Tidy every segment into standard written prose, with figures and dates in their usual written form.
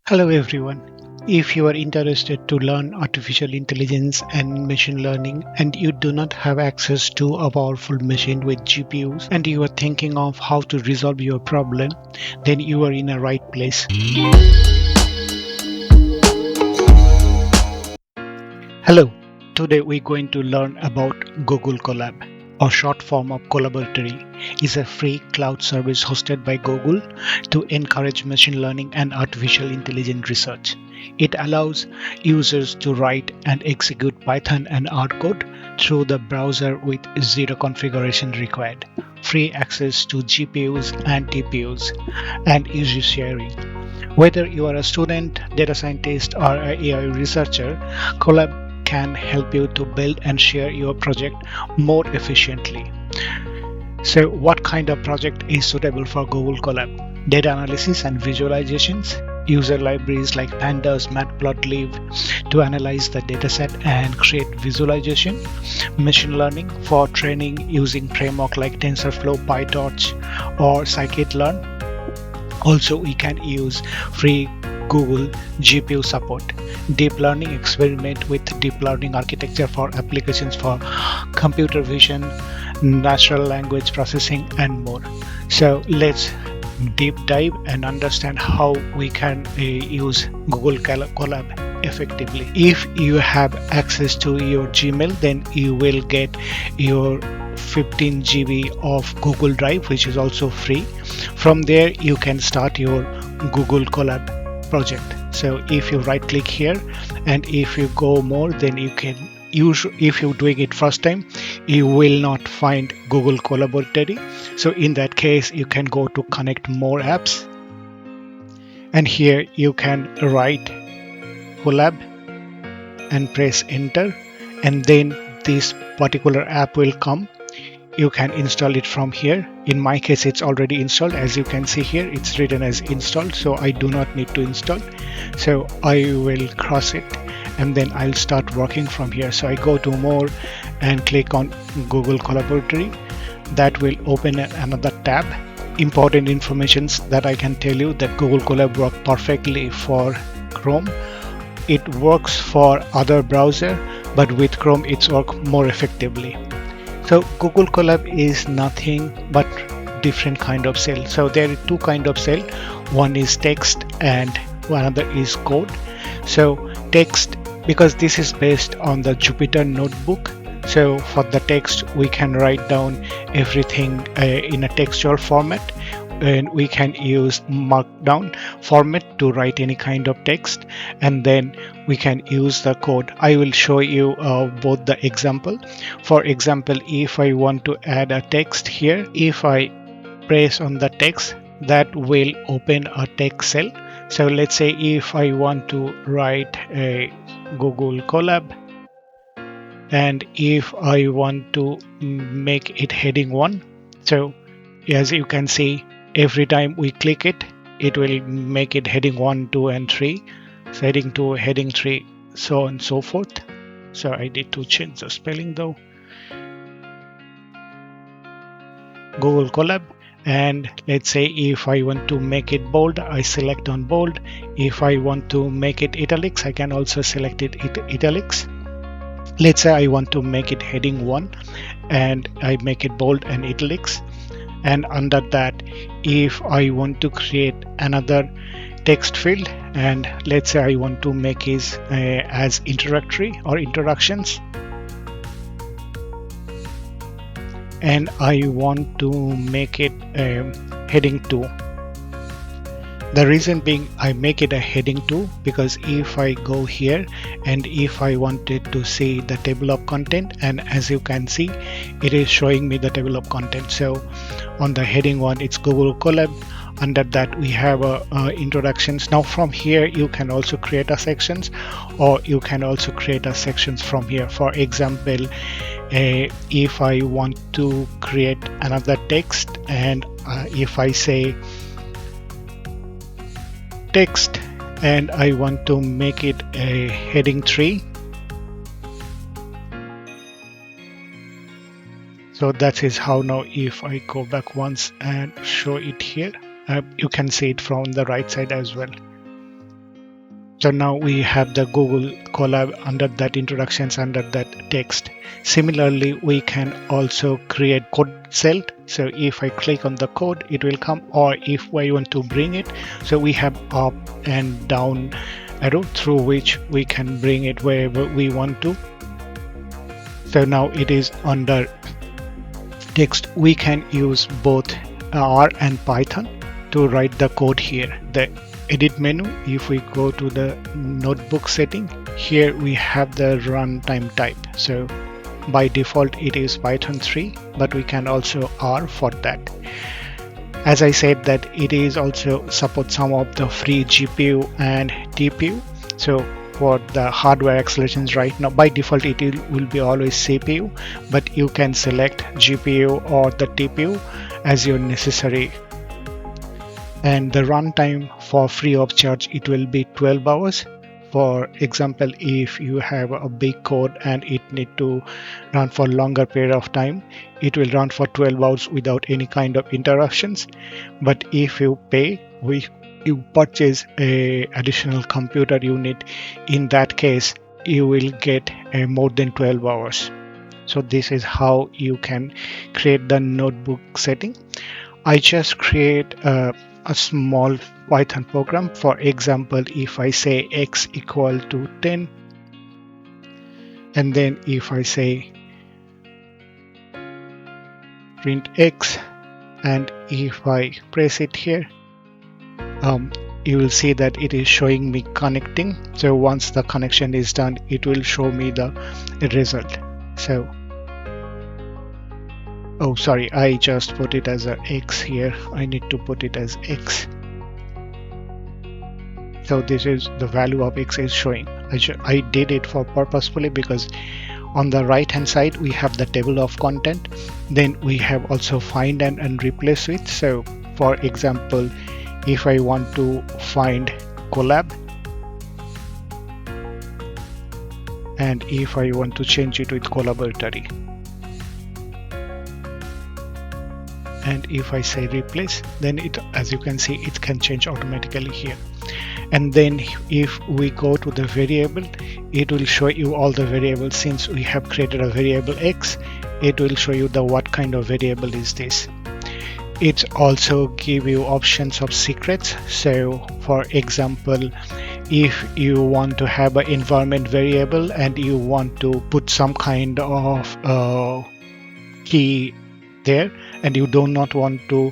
Hello everyone. If you are interested to learn artificial intelligence and machine learning and you do not have access to a powerful machine with GPUs and you are thinking of how to resolve your problem, then you are in a right place. Hello. Today we're going to learn about Google Colab, or short form of Collaboratory, is a free cloud service hosted by Google to encourage machine learning and artificial intelligence research. It allows users to write and execute Python and R code through the browser with zero configuration required, free access to GPUs and TPUs, and easy sharing. Whether you are a student, data scientist, or an AI researcher, Colab can help you to build and share your project more efficiently. So, what kind of project is suitable for Google Colab? Data analysis and visualizations. User libraries like Pandas, Matplotlib to analyze the dataset and create visualization. Machine learning for training using framework like TensorFlow, PyTorch, or scikit-learn. Also, we can use free Google GPU support. Deep learning experiment with deep learning architecture for applications for computer vision, natural language processing, and more. So let's deep dive and understand how we can use Google Colab effectively. If you have access to your Gmail, then you will get your 15 GB of Google Drive, which is also free. From there, you can start your Google Colab project. So if you right click here and if you go more, then you can use, if you're doing it first time, you will not find Google Collaboratory. So in that case, you can go to connect more apps, and here you can write Colab and press enter, and then this particular app will come. You can install it from here. In my case, it's already installed. As you can see here, it's written as installed, so I do not need to install. So I will cross it and then I'll start working from here. So I go to more and click on Google Collaboratory. That will open another tab. Important informations that I can tell you that Google Colab works perfectly for Chrome. It works for other browser, but with Chrome it's works more effectively. So Google Colab is nothing but different kind of cell. So there are two kind of cell. One is text and another is code. So text, because this is based on the Jupyter notebook. So for the text, we can write down everything in a textual format, and we can use markdown format to write any kind of text, and then we can use the code. I will show you both the example. For example, if I want to add a text here, if I press on the text, that will open a text cell. So let's say if I want to write a Google Colab, and if I want to make it heading 1, so as you can see, every time we click it, it will make it heading 1, 2, and 3, so heading 2, heading 3, so on and so forth. So I need to change the spelling though. Google Colab, and let's say if I want to make it bold, I select on bold. If I want to make it italics, I can also select it italics. Let's say I want to make it heading 1 and I make it bold and italics. And under that, if I want to create another text field, and let's say I want to make it as introductory or introductions, and I want to make it heading 2. The reason being I make it a heading 2 because if I go here and if I wanted to see the table of content, and as you can see, it is showing me the table of content. So on the heading 1, it's Google Colab. Under that, we have introductions. Now from here, you can also create a sections, or you can also create a sections from here. For example, if I want to create another text, and if I say text and I want to make it a heading 3, so that is how. Now if I go back once and show it here, you can see it from the right side as well. So now we have the Google Colab under that introductions under that text. Similarly, we can also create code cell. So if I click on the code, it will come, or if I want to bring it, so we have up and down arrow through which we can bring it wherever we want to. So now it is under text. We can use both R and Python to write the code here. The edit menu, if we go to the notebook setting, here we have the runtime type. So by default it is Python 3, but we can also R for that. As I said that it is also support some of the free GPU and TPU. So for the hardware accelerations right now, by default it will be always CPU, but you can select GPU or the TPU as your necessary. And the runtime for free of charge, it will be 12 hours. For example, if you have a big code and it need to run for longer period of time, it will run for 12 hours without any kind of interruptions. But if you pay, you purchase a additional computer unit, in that case you will get more than 12 hours. So this is how you can create the notebook setting. I just create a small Python program. For example, if I say x equal to 10, and then if I say print x, and if I press it here, you will see that it is showing me connecting. So once the connection is done, it will show me the result. So oh sorry, I just put it as a x here. I need to put it as x. So this is the value of x is showing. I did it for purposefully because on the right hand side we have the table of content. Then we have also find and replace with. So for example, if I want to find Colab, and if I want to change it with collaboratory, and if I say replace, then it, as you can see, it can change automatically here. And then if we go to the variable, it will show you all the variables. Since we have created a variable x, it will show you the what kind of variable is this. It also give you options of secrets. So for example, if you want to have an environment variable and you want to put some kind of key there, and you do not want to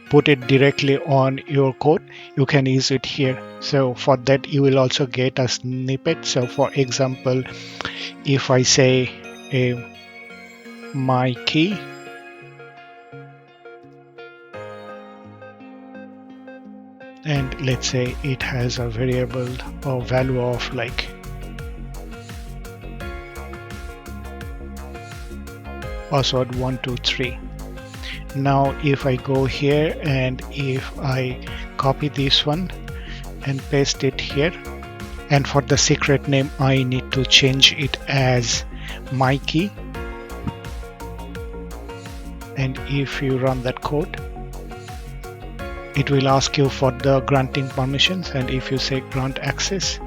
put it directly on your code, you can use it here. So for that you will also get a snippet. So for example, if I say my key, and let's say it has a variable or value of like password 123. Now if I go here and if I copy this one and paste it here, and for the secret name I need to change it as my key, and if you run that code, it will ask you for the granting permissions, and if you say grant access,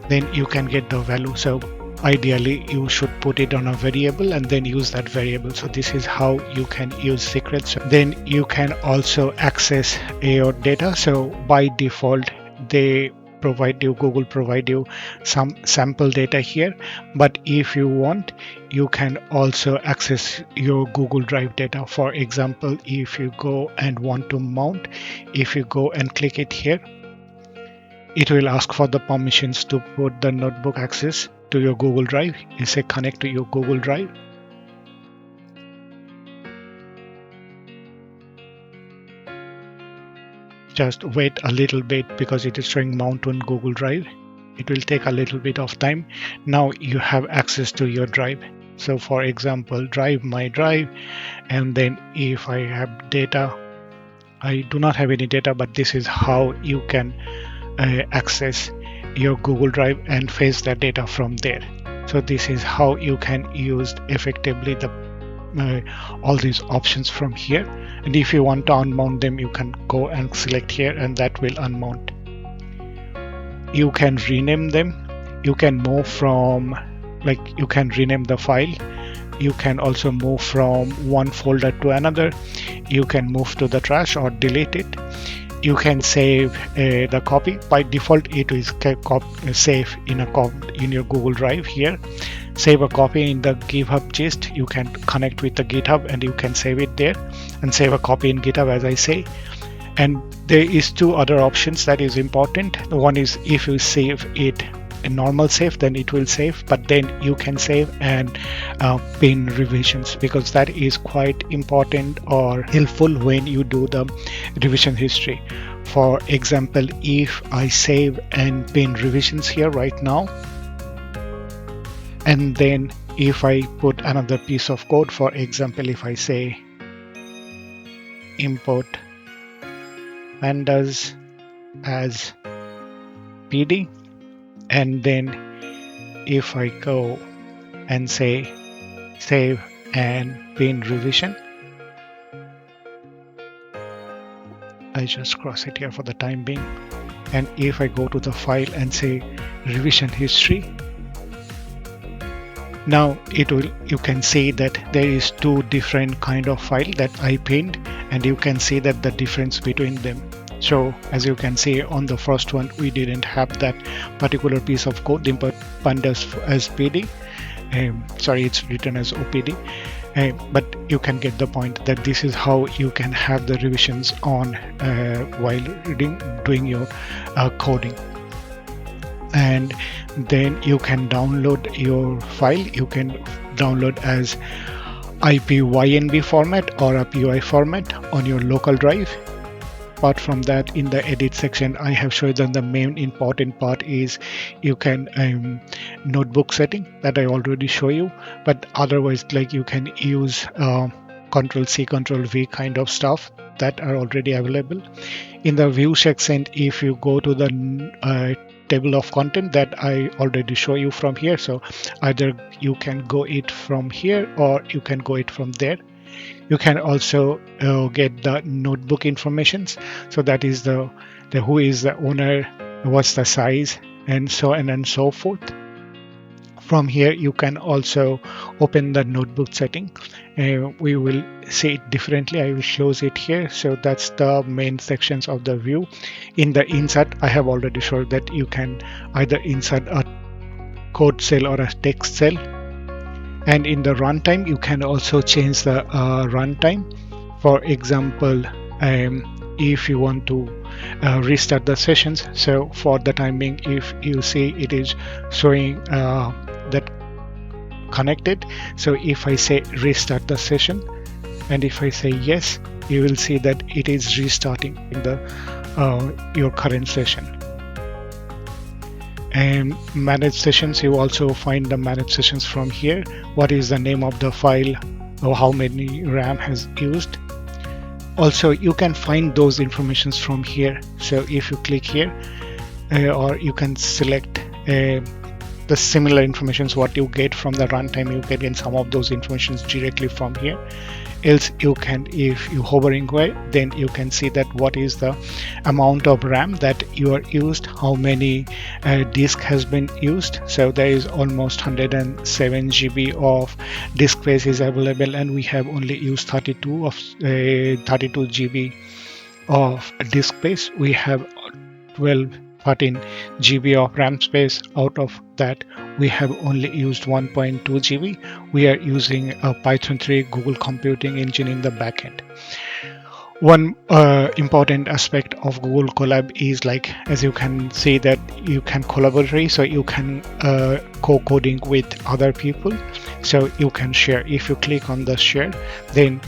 then you can get the value. So ideally you should put it on a variable and then use that variable. So this is how you can use secrets. Then you can also access your data. So by default they provide you, Google provide you some sample data here, but if you want, you can also access your Google Drive data. For example, if you go and want to mount, if you go and click it here, it will ask for the permissions to put the notebook access to your Google Drive. You say connect to your Google Drive. Just wait a little bit because it is showing mount on Google Drive. It will take a little bit of time. Now you have access to your drive. So for example, drive, my drive, and then if I have data, I do not have any data, but this is how you can access your Google Drive and fetch the data from there. So this is how you can use effectively the all these options from here. And if you want to unmount them, you can go and select here and that will unmount. you can rename them, you can move from, like, you can rename the file, you can also move from one folder to another, you can move to the trash or delete it, you can save the copy. By default it is save in your Google Drive. Here, save a copy in the GitHub gist, you can connect with the GitHub and you can save it there, and save a copy in GitHub, as I say. And there is two other options that is important. One is if you save it a normal save, then it will save, but then you can save and pin revisions, because that is quite important or helpful when you do the revision history. For example, if I save and pin revisions here right now, and then if I put another piece of code, for example, if I say import pandas as PD, and then if I go and say save and pin revision, I just cross it here for the time being, and if I go to the file and say revision history, now you can see that there is two different kind of file that I pinned, and you can see that the difference between them. So as you can see, on the first one we didn't have that particular piece of code, import pandas as PD. Sorry, it's written as OPD, but you can get the point that this is how you can have the revisions on while doing your coding. And then you can download your file. You can download as IPYNB format or a PY format on your local drive. Apart from that, in the edit section, I have shown that the main important part is you can notebook setting that I already show you, but otherwise, like, you can use Control-C, Control-V kind of stuff that are already available. In the view section, if you go to the table of content that I already show you from here, so either you can go it from here or you can go it from there. You can also get the notebook informations, so that is the who is the owner, what's the size, and so on and so forth. From here you can also open the notebook setting. We will see it differently. I will close it here. So that's the main sections of the view. In the insert, I have already showed that you can either insert a code cell or a text cell. And in the runtime, you can also change the runtime. For example, if you want to restart the sessions, so for the time being, if you see it is showing that connected, so if I say restart the session and if I say yes, you will see that it is restarting the your current session. And manage sessions, you also find the manage sessions from here. What is the name of the file, or how many RAM has used. Also, you can find those informations from here. So if you click here, or you can select the similar informations what you get from the runtime, you can get some of those informations directly from here. Else you can, if you hovering away, then you can see that what is the amount of RAM that you are used, how many disk has been used. So there is almost 107 GB of disk space is available, and we have only used 32 GB of disk space. We have 13 GB of RAM space. Out of that, we have only used 1.2 GB. We are using a Python 3 Google Computing Engine in the backend. One important aspect of Google Colab is, like, as you can see, that you can collaborate, so you can co-coding with other people, so you can share. If you click on the share, then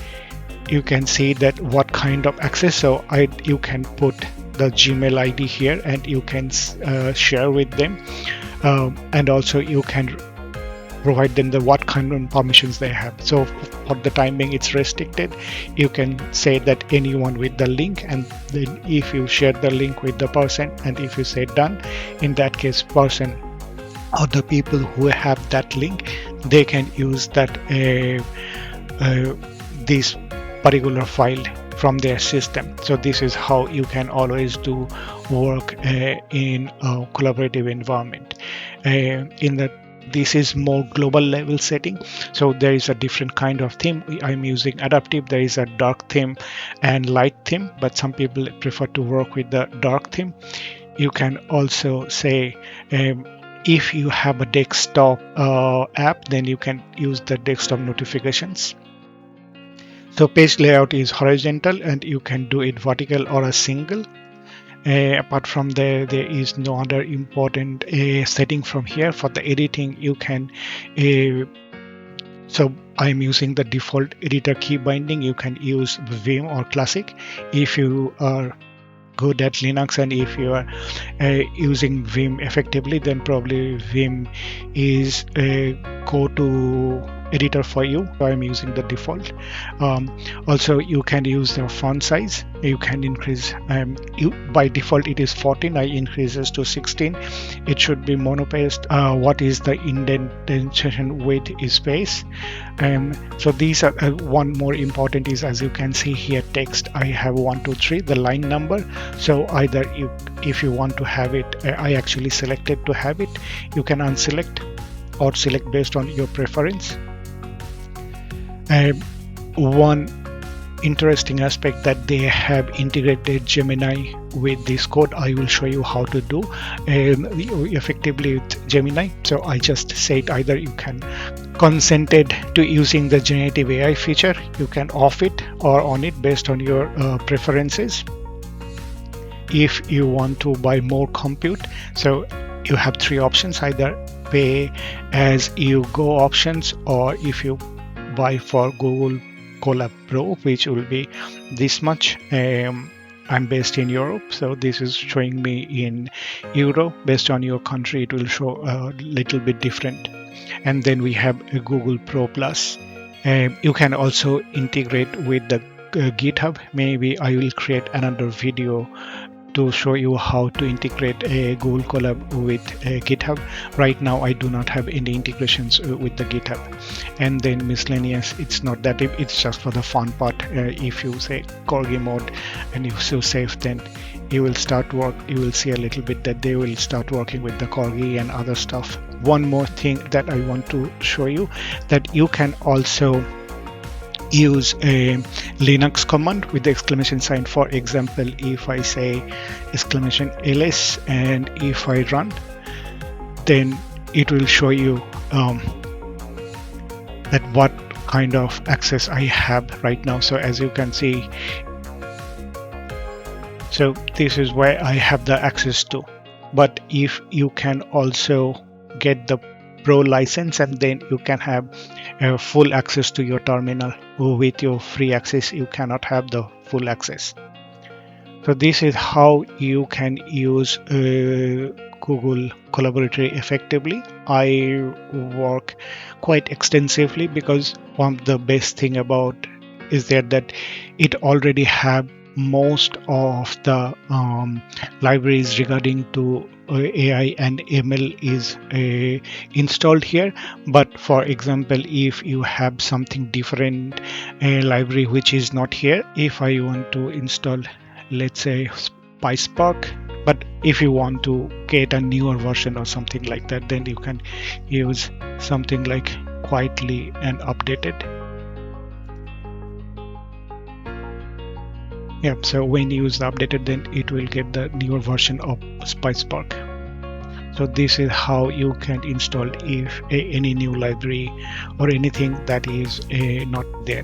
you can see that what kind of access. So you can put the Gmail ID here and you can share with them, and also you can provide them the what kind of permissions they have. So for the time being, it's restricted. You can say that anyone with the link, and then if you share the link with the person, and if you say done, in that case, person or the people who have that link, they can use that this particular file from their system. So this is how you can always do work in a collaborative environment. In the This is more global level setting, so there is a different kind of theme. I'm using adaptive. There is a dark theme and light theme, but some people prefer to work with the dark theme. You can also say if you have a desktop app, then you can use the desktop notifications. So page layout is horizontal, and you can do it vertical or a single. Apart from there is no other important setting from here. For the editing, you can so I'm using the default editor key binding. You can use Vim or Classic if you are good at Linux, and if you are using Vim effectively, then probably Vim is a go-to editor for you. I'm using the default. Also, you can use the font size. You can increase. By default it is 14. I increases to 16. It should be monopaced. What is the indentation width is space? So these are one more important is, as you can see here, text. I have 1, 2, 3, the line number. So either if you want to have it, I actually selected to have it. You can unselect or select based on your preference. One interesting aspect that they have integrated Gemini with this code. I will show you how to do effectively with Gemini. So I just said either you can consented to using the generative AI feature, you can off it or on it based on your preferences. If you want to buy more compute, so you have 3 options: either pay as you go options, or if you buy for Google Colab Pro, which will be this much. I'm based in Europe, so this is showing me in euro. Based on your country, it will show a little bit different. And then we have a Google Pro Plus. You can also integrate with the GitHub. Maybe I will create another video to show you how to integrate a Google Colab with GitHub. Right now I do not have any integrations with the GitHub. And then miscellaneous, it's not that deep, it's just for the fun part. If you say corgi mode and you so save, then you will start work. You will see a little bit that they will start working with the corgi and other stuff. One more thing that I want to show you, that you can also use a Linux command with the exclamation sign. For example, if I say exclamation ls and if I run, then it will show you that what kind of access I have right now. So as you can see, so this is where I have the access to. But if you can also get the Pro license, and then you can have full access to your terminal. With your free access, you cannot have the full access. So this is how you can use Google Collaboratory effectively. I work quite extensively because one of the best thing about is that it already have most of the libraries regarding to AI and ML is installed here. But for example, if you have something different library which is not here, if I want to install, let's say, PySpark, but if you want to get a newer version or something like that, then you can use something like quietly and updated. Yeah, so when you use the updated, then it will get the newer version of PySpark. So this is how you can install if any new library or anything that is not there.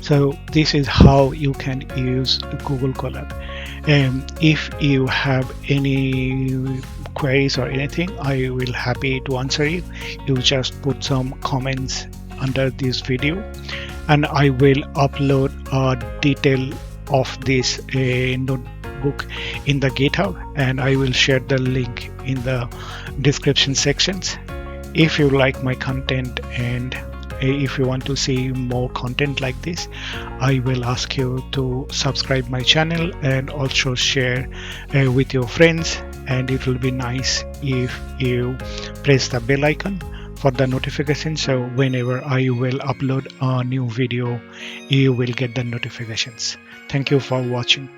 So this is how you can use Google Colab. If you have any queries or anything, I will happy to answer you. You just put some comments under this video, and I will upload a detail of this notebook in the GitHub, and I will share the link in the description sections. If you like my content and if you want to see more content like this, I will ask you to subscribe my channel and also share with your friends, and it will be nice if you press the bell icon for the notifications, so whenever I will upload a new video, you will get the notifications. Thank you for watching.